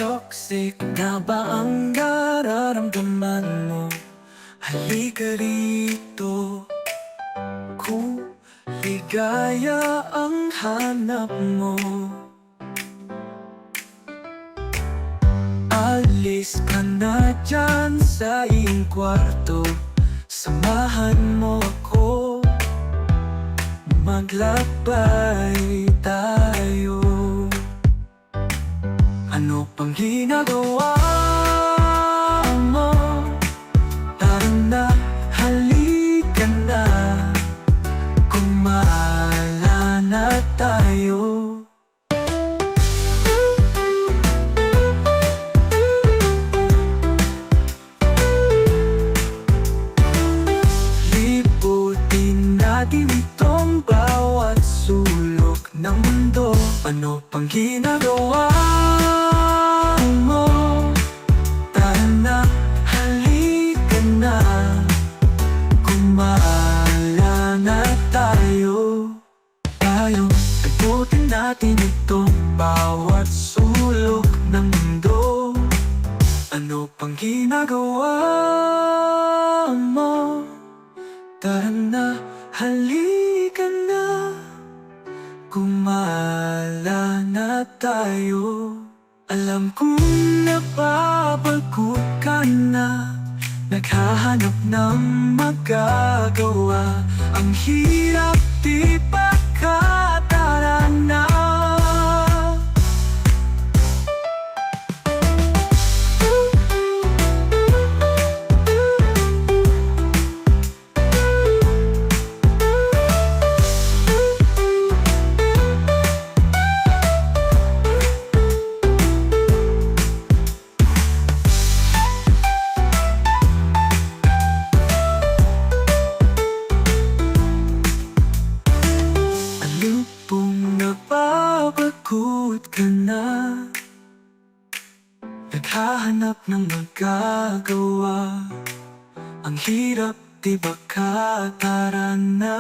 Toxic na ba ang nararamdaman mo? Halika rito. Kung ligaya ang hanap mo, alis ka na dyan sa iyong kwarto. Samahan mo ako, maglakbay tayo. Ano pang ginagawa mo? Tara na, halika na, gumala na tayo. Libutin natin itong bawat sulok ng mundo. Ano pang ginagawa mo? Tara na, halika na, gumala na tayo. Libutin natin itong bawat sulok ng mundo. Ano pang ginagawa mo? Tara na, halika na, gumala na tayo. Alam kong napapagod ka na, naghahanap ng magagawa. Ang hirap, di ba ka? Tara na. Napapagod ka na, naghahanap ng magagawa. Ang hirap, di ba ka? Tara na.